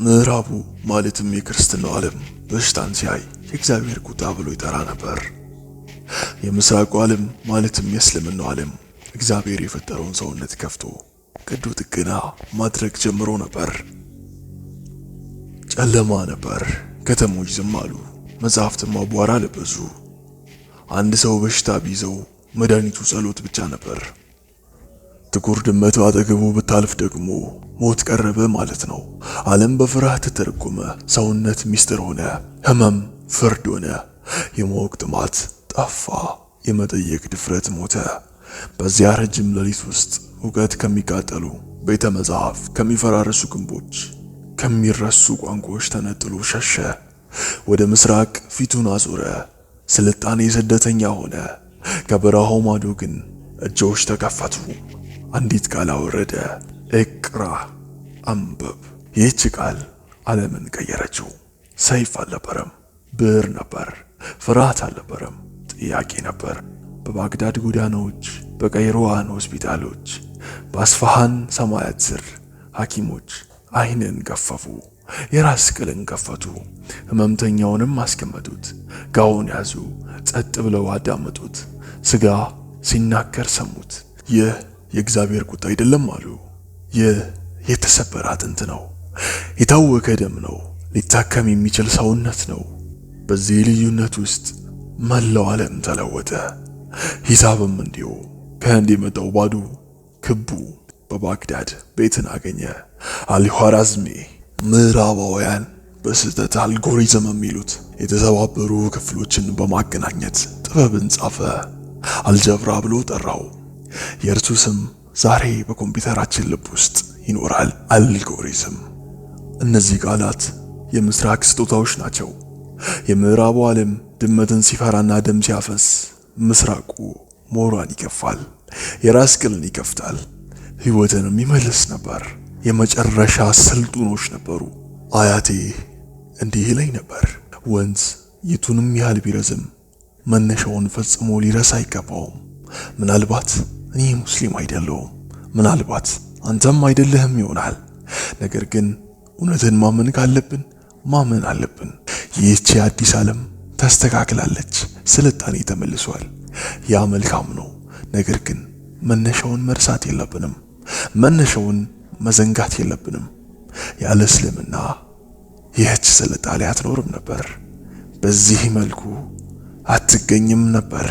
ምዕራቡ ማለትም የክርስትናው ዓለም በሽታን ሲያይ የእግዚአብሔር ቁጣ ብሎ ይጠራ ነበር። የምስራቁ ዓለም ማለትም የእስልምናው ዓለም እግዚአብሔር የፈጠረውን ሰውነት ከፍቶ ቀዶ ጥገና ማድረግ ጀምሮ ነበር። ጨለማ ነበር። ከተሞች ዝም አሉ። መጽሐፍትም አቧራ ለበሱ። አንድ ሰው በሽታ ቢይዘው መድኃኒቱ ጸሎት ብቻ ነበር። ጥቁር ድመት አጠገቡ ብታልፍ ደግሞ ሞት ቀረበ ማለት ነው። ዓለም በፍርሃት ተተረጎመ። ሰውነት ሚስጥር ሆነ። ህመም ፍርድ ሆነ። የማወቅ ጥማት ጠፋ። የመጠየቅ ድፍረት ሞተ። በዚያ ረጅም ሌሊት ውስጥ እውቀት ከሚቃጠሉ ቤተ መጽሐፍ ከሚፈራረሱ ግንቦች ከሚረሱ ቋንቋዎች ተነጥሎ ሸሸ። ወደ ምስራቅ ፊቱን አዞረ። ስልጣኔ ስደተኛ ሆነ። ከበረሃው ማዶ ግን እጆች ተከፈቱ። አንዲት ቃል አወረደ። እቅራ፣ አንብብ። ይህች ቃል ዓለምን ቀየረችው። ሰይፍ አልነበረም፣ ብዕር ነበር። ፍርሃት አልነበረም፣ ጥያቄ ነበር። በባግዳድ ጎዳናዎች፣ በቀይሮዋን ሆስፒታሎች፣ በአስፋሃን ሰማያት ስር ሐኪሞች አይንን ገፈፉ። የራስ ቅልን ከፈቱ። ህመምተኛውንም አስቀመጡት። ጋውን ያዙ። ጸጥ ብለው አዳመጡት። ስጋ ሲናገር ሰሙት። ይህ የእግዚአብሔር ቁጣ አይደለም አሉ። ይህ የተሰበረ አጥንት ነው። የታወከ ደም ነው። ሊታከም የሚችል ሰውነት ነው። በዚህ ልዩነት ውስጥ መላው ዓለም ተለወጠ። ሂሳብም እንዲሁ ከህንድ የመጣው ባዶ ክቡ በባግዳድ ቤትን አገኘ። አልኋራዝሚ ምዕራባውያን በስህተት አልጎሪዝም የሚሉት የተሰባበሩ ክፍሎችን በማገናኘት ጥበብን ጻፈ። አልጀብራ ብሎ ጠራው። የእርሱ ስም ዛሬ በኮምፒውተራችን ልብ ውስጥ ይኖራል። አልጎሪዝም። እነዚህ ቃላት የምስራቅ ስጦታዎች ናቸው። የምዕራቡ ዓለም ድመትን ሲፈራና ደም ሲያፈስ፣ ምስራቁ ሞራን ይከፋል። የራስ ቅልን ይከፍታል። ሕይወትንም ይመልስ ነበር። የመጨረሻ ስልጡኖች ነበሩ። አያቴ እንዲህ ይለኝ ነበር፣ ወንዝ የቱንም ያህል ቢረዝም መነሻውን ፈጽሞ ሊረሳ አይገባውም። ምናልባት እኔ ሙስሊም አይደለሁም፣ ምናልባት አንተም አይደለህም ይሆናል። ነገር ግን እውነትን ማመን ካለብን ማመን አለብን። ይህች አዲስ ዓለም ተስተካክላለች። ስልጣኔ ተመልሷል። ያ መልካም ነው። ነገር ግን መነሻውን መርሳት የለብንም። መነሻውን መዘንጋት የለብንም። ያለ እስልምና ይህች ስልጣኔ አትኖርም ነበር። በዚህ መልኩ አትገኝም ነበር።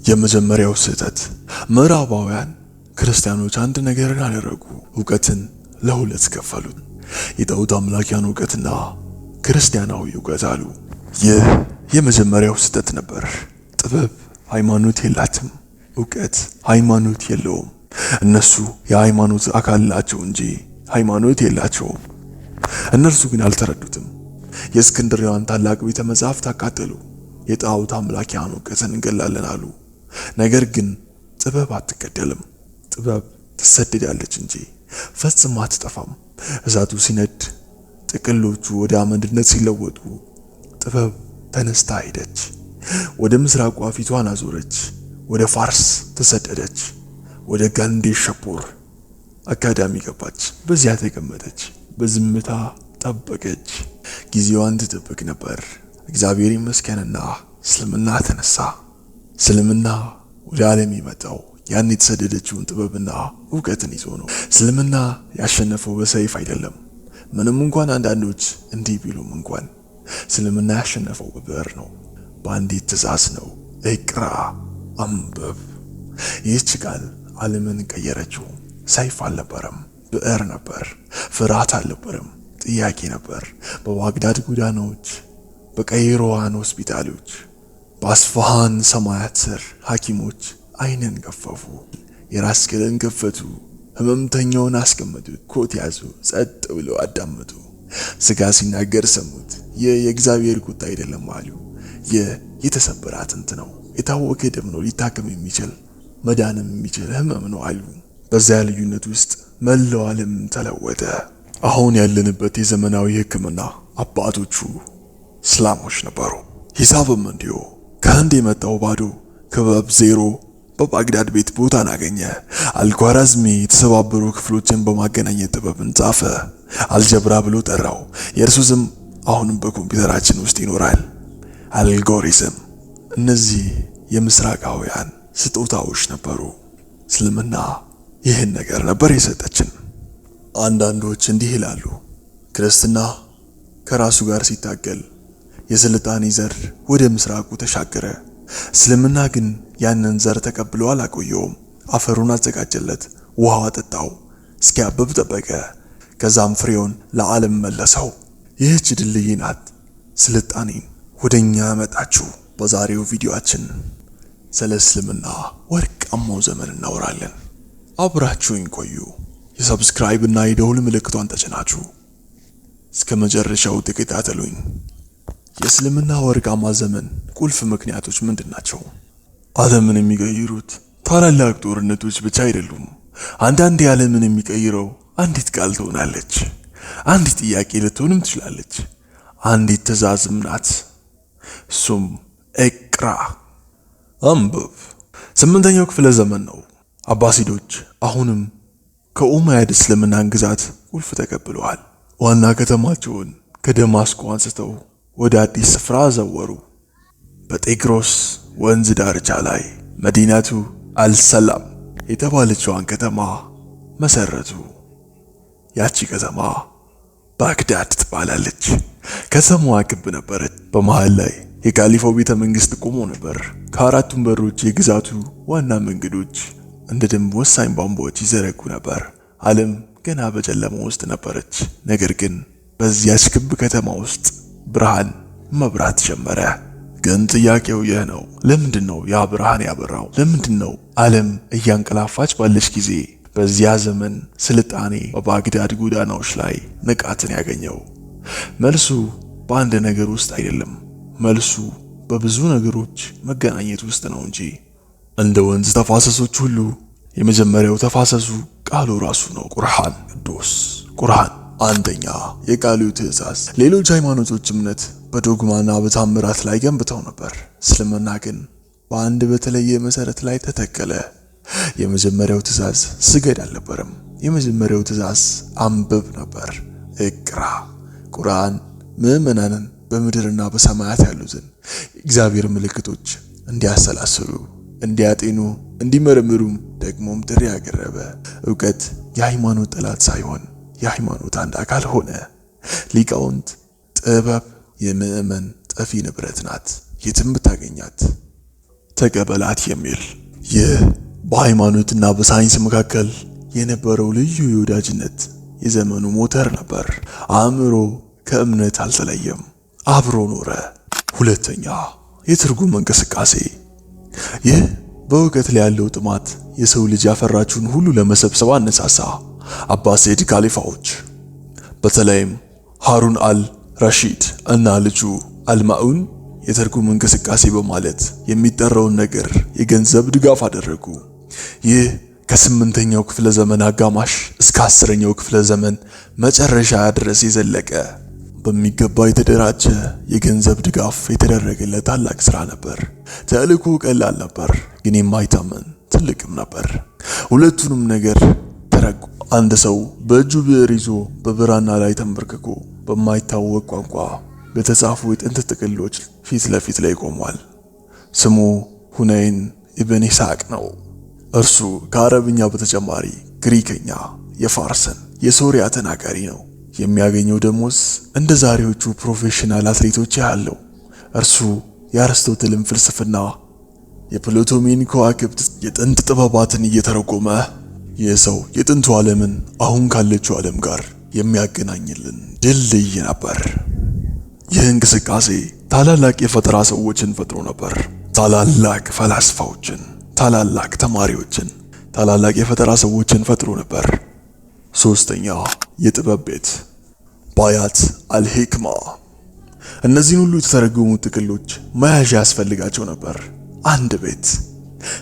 የመጀመሪያው ስህተት፣ ምዕራባውያን ክርስቲያኖች አንድ ነገርን አደረጉ። እውቀትን ለሁለት ከፈሉት። የጣዖት አምላኪያን እውቀትና ክርስቲያናዊ እውቀት አሉ። ይህ የመጀመሪያው ስህተት ነበር። ጥበብ ሃይማኖት የላትም። እውቀት ሃይማኖት የለውም። እነሱ የሃይማኖት አካል ናቸው እንጂ ሃይማኖት የላቸውም። እነርሱ ግን አልተረዱትም። የእስክንድርያን ታላቅ ቤተ መጻሕፍት አቃጠሉ። የጣዖት አምላኪያን እውቀትን እንገላለን አሉ። ነገር ግን ጥበብ አትገደልም። ጥበብ ትሰደዳለች እንጂ ፈጽማ አትጠፋም። እሳቱ ሲነድ፣ ጥቅሎቹ ወደ አመድነት ሲለወጡ ጥበብ ተነስታ ሄደች። ወደ ምስራቋ ፊቷን አዞረች። ወደ ፋርስ ተሰደደች። ወደ ጋንዴ ሸፖር አካዳሚ ገባች። በዚያ ተቀመጠች። በዝምታ ጠበቀች። ጊዜዋን ትጠብቅ ነበር። እግዚአብሔር ይመስገንና እስልምና ተነሳ። እስልምና ወደ ዓለም የመጣው ያን የተሰደደችውን ጥበብና እውቀትን ይዞ ነው። እስልምና ያሸነፈው በሰይፍ አይደለም። ምንም እንኳን አንዳንዶች እንዲህ ቢሉም እንኳን እስልምና ያሸነፈው በብዕር ነው። በአንዲት ትእዛዝ ነው። እቅራ፣ አንብብ። ይህች ቃል ዓለምን ቀየረችው። ሰይፍ አልነበረም፣ ብዕር ነበር። ፍርሃት አልነበረም፣ ጥያቄ ነበር። በባግዳድ ጎዳናዎች፣ በቀይሮዋን ሆስፒታሎች፣ በአስፋሃን ሰማያት ስር ሐኪሞች አይንን ገፈፉ። የራስ ቅልን ከፈቱ። ህመምተኛውን አስቀመጡት። ኮት ያዙ። ጸጥ ብለው አዳመጡ። ስጋ ሲናገር ሰሙት። ይህ የእግዚአብሔር ቁጣ አይደለም አሉ። ይህ የተሰበረ አጥንት ነው። የታወከ ደም ነው። ሊታከም የሚችል መዳንም የሚችል ህመም ነው አሉ። በዚያ ልዩነት ውስጥ መላው ዓለም ተለወጠ። አሁን ያለንበት የዘመናዊ ሕክምና አባቶቹ እስላሞች ነበሩ። ሂሳብም እንዲሁ ከህንድ የመጣው ባዶ ክበብ ዜሮ በባግዳድ ቤት ቦታን አገኘ። አልኳራዝሚ የተሰባበሩ ክፍሎችን በማገናኘት ጥበብን ጻፈ። አልጀብራ ብሎ ጠራው። የእርሱ ስም አሁንም በኮምፒውተራችን ውስጥ ይኖራል። አልጎሪዝም። እነዚህ የምስራቃውያን ስጦታዎች ነበሩ። እስልምና ይህን ነገር ነበር የሰጠችን። አንዳንዶች እንዲህ ይላሉ፣ ክርስትና ከራሱ ጋር ሲታገል የስልጣኔ ዘር ወደ ምስራቁ ተሻገረ። እስልምና ግን ያንን ዘር ተቀብሎ አላቆየውም። አፈሩን አዘጋጀለት፣ ውሃ አጠጣው፣ እስኪያብብ ጠበቀ። ከዛም ፍሬውን ለዓለም መለሰው። ይህች ድልድይ ናት ስልጣኔን ወደኛ ያመጣችው። በዛሬው ቪዲዮአችን ስለ እስልምና ወርቃማው ዘመን እናወራለን። አብራችሁኝ ቆዩ። የሰብስክራይብ እና የደውል ምልክቷን ተጭናችሁ እስከ መጨረሻው ተከታተሉኝ። የእስልምና ወርቃማ ዘመን ቁልፍ ምክንያቶች ምንድናቸው? ዓለምን የሚቀይሩት ታላላቅ ጦርነቶች ብቻ አይደሉም። አንዳንዴ ዓለምን የሚቀይረው አንዲት ቃል ትሆናለች። አንዲት ጥያቄ ልትሆንም ትችላለች። አንዲት ትእዛዝም ናት። እሱም እቅራ፣ አንብብ። 8ኛው ክፍለ ዘመን ነው። አባሲዶች አሁንም ከኡማያድ እስልምናን ግዛት ቁልፍ ተቀብለዋል። ዋና ከተማቸውን ከደማስቆ አንስተው ወደ አዲስ ስፍራ አዘወሩ። በጤግሮስ ወንዝ ዳርቻ ላይ መዲናቱ አልሰላም የተባለችዋን ከተማ መሰረቱ። ያቺ ከተማ ባግዳድ ትባላለች። ከተማዋ ክብ ነበረች። በመሃል ላይ የካሊፋው ቤተ መንግስት ቆሞ ነበር። ከአራቱም በሮች የግዛቱ ዋና መንገዶች እንደ ደንብ ወሳኝ ቧንቧዎች ይዘረጉ ነበር። ዓለም ገና በጨለማ ውስጥ ነበረች። ነገር ግን በዚያች ክብ ከተማ ውስጥ ብርሃን መብራት ጀመረ። ግን ጥያቄው ይህ ነው፣ ለምንድን ነው ያ ብርሃን ያበራው? ለምንድን ነው ዓለም እያንቀላፋች ባለች ጊዜ በዚያ ዘመን ስልጣኔ በባግዳድ ጎዳናዎች ላይ ንቃትን ያገኘው? መልሱ በአንድ ነገር ውስጥ አይደለም። መልሱ በብዙ ነገሮች መገናኘት ውስጥ ነው እንጂ። እንደ ወንዝ ተፋሰሶች ሁሉ የመጀመሪያው ተፋሰሱ ቃሉ ራሱ ነው። ቁርአን ቅዱስ ቁርአን አንደኛ የቃሉ ትእዛዝ። ሌሎች ሃይማኖቶች እምነት በዶግማና በታምራት ላይ ገንብተው ነበር። እስልምና ግን በአንድ በተለየ መሰረት ላይ ተተከለ። የመጀመሪያው ትእዛዝ ስገድ አልነበረም። የመጀመሪያው ትእዛዝ አንብብ ነበር። እቅራ። ቁርአን ምዕመናንን በምድርና በሰማያት ያሉትን እግዚአብሔር ምልክቶች እንዲያሰላስሉ፣ እንዲያጤኑ፣ እንዲመረምሩም ደግሞም ጥሪ ያቀረበ። ዕውቀት የሃይማኖት ጠላት ሳይሆን የሃይማኖት አንድ አካል ሆነ። ሊቃውንት ጥበብ የምዕመን ጠፊ ንብረት ናት፣ የትም ብታገኛት ተቀበላት የሚል። ይህ በሃይማኖትና በሳይንስ መካከል የነበረው ልዩ የወዳጅነት የዘመኑ ሞተር ነበር። አእምሮ ከእምነት አልተለየም፣ አብሮ ኖረ። ሁለተኛ የትርጉም እንቅስቃሴ። ይህ በእውቀት ላይ ያለው ጥማት የሰው ልጅ ያፈራችውን ሁሉ ለመሰብሰብ አነሳሳ። አባሲድ ካሊፋዎች በተለይም ሃሩን አል ረሺድ እና ልጁ አልማኡን የትርጉም እንቅስቃሴ በማለት የሚጠራውን ነገር የገንዘብ ድጋፍ አደረጉ። ይህ ከ8ኛው ክፍለ ዘመን አጋማሽ እስከ 10ኛው ክፍለ ዘመን መጨረሻ ድረስ የዘለቀ በሚገባ የተደራጀ የገንዘብ ድጋፍ የተደረገለት ታላቅ ስራ ነበር። ተልእኮ ቀላል ነበር፣ ግን የማይታመን ትልቅም ነበር። ሁለቱንም ነገር ተረጉ። አንድ ሰው በእጁ ብዕር ይዞ በብራና ላይ ተንበርክኮ በማይታወቅ ቋንቋ በተጻፉ የጥንት ጥቅሎች ፊት ለፊት ላይ ቆሟል። ስሙ ሁነይን ኢብን ኢስሐቅ ነው። እርሱ ከአረብኛ በተጨማሪ ግሪከኛ፣ የፋርስን፣ የሶሪያ ተናጋሪ ነው። የሚያገኘው ደሞዝ እንደ ዛሬዎቹ ፕሮፌሽናል አትሌቶች ያለው። እርሱ የአርስቶትልን ፍልስፍና፣ የፕሎቶሜን ከዋክብት፣ የጥንት ጥበባትን እየተረጎመ ይህ ሰው የጥንቱ ዓለምን አሁን ካለችው ዓለም ጋር የሚያገናኝልን ድልድይ ነበር። ይህ እንቅስቃሴ ታላላቅ የፈጠራ ሰዎችን ፈጥሮ ነበር። ታላላቅ ፈላስፋዎችን፣ ታላላቅ ተማሪዎችን፣ ታላላቅ የፈጠራ ሰዎችን ፈጥሮ ነበር። ሶስተኛ የጥበብ ቤት ባያት አልሂክማ። እነዚህን ሁሉ የተተረጎሙ ጥቅሎች መያዣ ያስፈልጋቸው ነበር። አንድ ቤት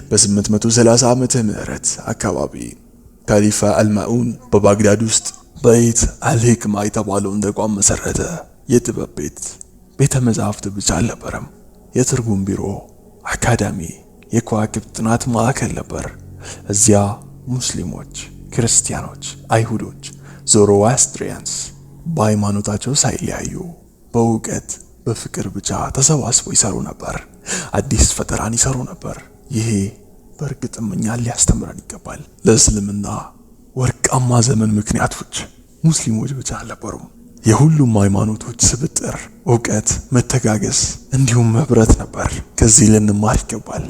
በ830 ዓመተ ምህረት አካባቢ ካሊፋ አልማኡን በባግዳድ ውስጥ በይት አልሂክማ የተባለውን ተቋም መሰረተ። የጥበብ ቤት ቤተ መጻሕፍት ብቻ አልነበረም። የትርጉም ቢሮ፣ አካዳሚ፣ የከዋክብት ጥናት ማዕከል ነበር። እዚያ ሙስሊሞች፣ ክርስቲያኖች፣ አይሁዶች፣ ዞሮአስትሪያንስ በሃይማኖታቸው ሳይለያዩ በእውቀት በፍቅር ብቻ ተሰባስበው ይሰሩ ነበር። አዲስ ፈጠራን ይሰሩ ነበር። ይሄ በእርግጥም እኛን ሊያስተምረን ይገባል። ለእስልምና ወርቃማ ዘመን ምክንያቶች ሙስሊሞች ብቻ አልነበሩም። የሁሉም ሃይማኖቶች ስብጥር፣ እውቀት፣ መተጋገዝ እንዲሁም ህብረት ነበር። ከዚህ ልንማር ይገባል።